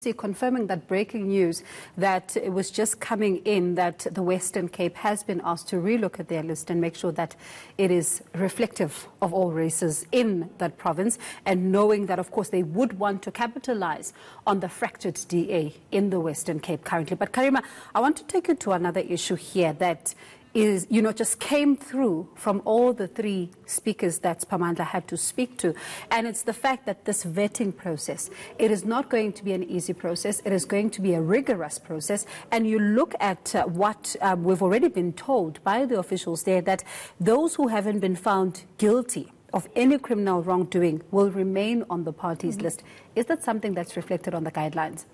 confirming that breaking news that it was just coming in that the Western Cape has been asked to relook at their list and make sure that it is reflective of all races in that province, and knowing that, of course, they would want to capitalize on the fractured DA in the Western Cape currently. But Karima, I want to take you to another issue here that is, just came through from all the three speakers that Pamandla had to speak to. And it's the fact that this vetting process, it is not going to be an easy process. It is going to be a rigorous process. And you look at what we've already been told by the officials there, that those who haven't been found guilty of any criminal wrongdoing will remain on the party's list. Is that something that's reflected on the guidelines?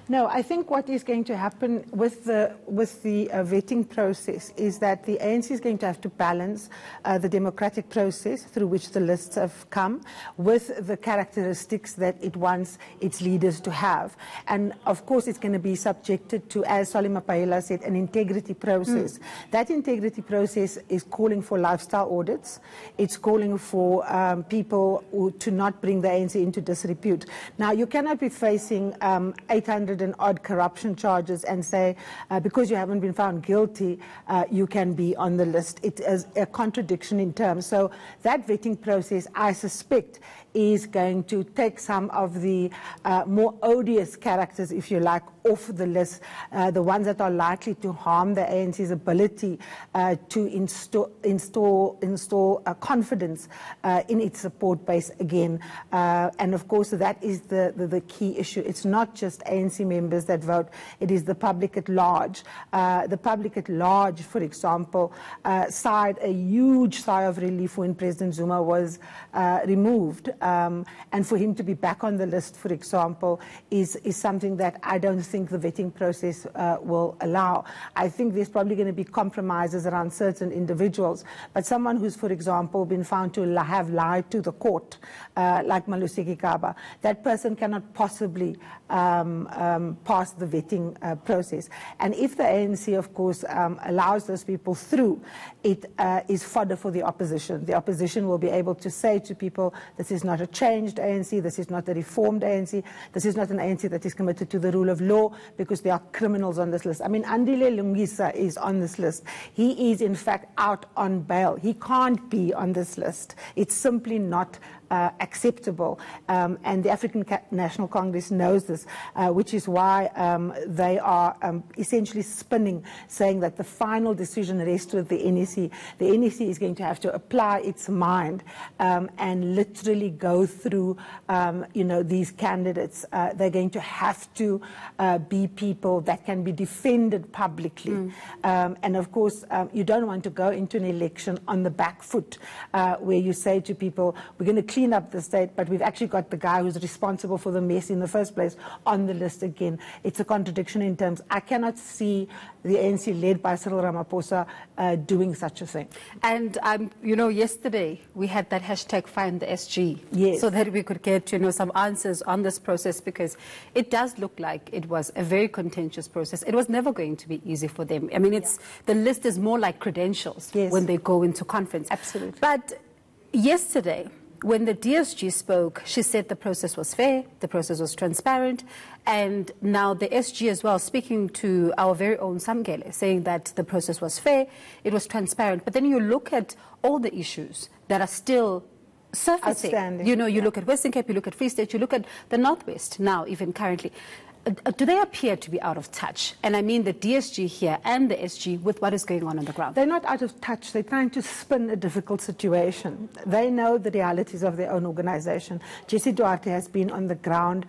No, I think what is going to happen with the vetting process is that the ANC is going to have to balance the democratic process through which the lists have come with the characteristics that it wants its leaders to have. And of course it's going to be subjected to, as Solly Mapaela said, an integrity process. That integrity process is calling for lifestyle audits. It's calling for people to not bring the ANC into disrepute. Now, you cannot be facing 800 and odd corruption charges and say, because you haven't been found guilty, you can be on the list. It is a contradiction in terms. So that vetting process, I suspect, is going to take some of the more odious characters, if you like, off the list, the ones that are likely to harm the ANC's ability to install confidence in its support base again. And of course, that is the key issue. It's not just ANC members that vote, it is the public at large. The public at large, for example, sighed a huge sigh of relief when President Zuma was removed. And for him to be back on the list, for example, is something that I don't think the vetting process will allow. I think there's probably going to be compromises around certain individuals, but someone who's, for example, been found to have lied to the court, like Maluseki Kaba, that person cannot possibly pass the vetting process. And if the ANC, of course, allows those people through, it is fodder for the opposition. The opposition will be able to say to people, this is not a changed ANC, this is not a reformed ANC, this is not an ANC that is committed to the rule of law, because there are criminals on this list. I mean, Andile Lungisa is on this list. He is, in fact, out on bail. He can't be on this list. It's simply not acceptable. And the African National Congress knows this, which is why they are essentially spinning, saying that the final decision rests with the NEC. The NEC is going to have to apply its mind and literally go through, these candidates. They're going to have to be people that can be defended publicly. And of course, you don't want to go into an election on the back foot, where you say to people, we're going to clean up the state, but we've actually got the guy who's responsible for the mess in the first place on the list again. It's a contradiction in terms. I cannot see the ANC led by Cyril Ramaphosa doing such a thing. And, yesterday we had that hashtag find the SG, yes, so that we could get, some answers on this process, because it does look like it was a very contentious process. It was never going to be easy for them. I mean, the list is more like credentials, yes, when they go into conference. Absolutely. But yesterday, when the DSG spoke, she said the process was fair, the process was transparent, and now the SG as well, speaking to our very own Samgele, saying that the process was fair, it was transparent. But then you look at all the issues that are still surfacing. You look at Western Cape, you look at Free State, you look at the Northwest now, even currently. Do they appear to be out of touch? And I mean the DSG here and the SG with what is going on the ground. They're not out of touch. They're trying to spin a difficult situation. They know the realities of their own organization. Jessie Duarte has been on the ground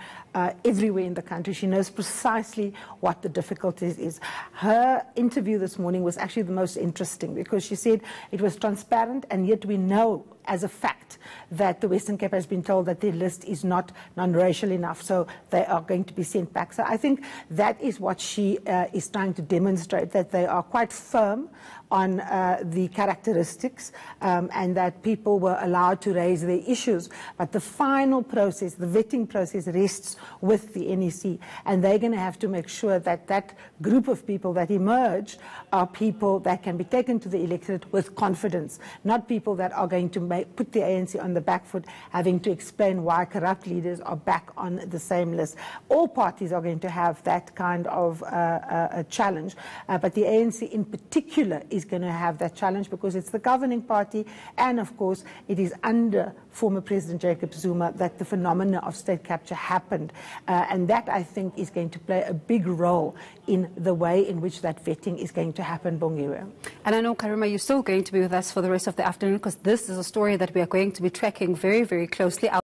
everywhere in the country. She knows precisely what the difficulties is. Her interview this morning was actually the most interesting, because she said it was transparent, and yet we know as a fact that the Western Cape has been told that their list is not non-racial enough, so they are going to be sent back. So I think that is what she is trying to demonstrate, that they are quite firm on the characteristics, and that people were allowed to raise their issues. But the final process, the vetting process, rests with the NEC, and they're going to have to make sure that that group of people that emerge are people that can be taken to the electorate with confidence, not people that are going to put the ANC on the back foot, having to explain why corrupt leaders are back on the same list. All parties are going to have that kind of a challenge. But the ANC in particular is going to have that challenge because it's the governing party, and of course it is under former President Jacob Zuma that the phenomena of state capture happened. And that, I think, is going to play a big role in the way in which that vetting is going to happen, Bongiwe. And I know, Karima, you're still going to be with us for the rest of the afternoon because this is a story that we are going to be tracking very, very closely.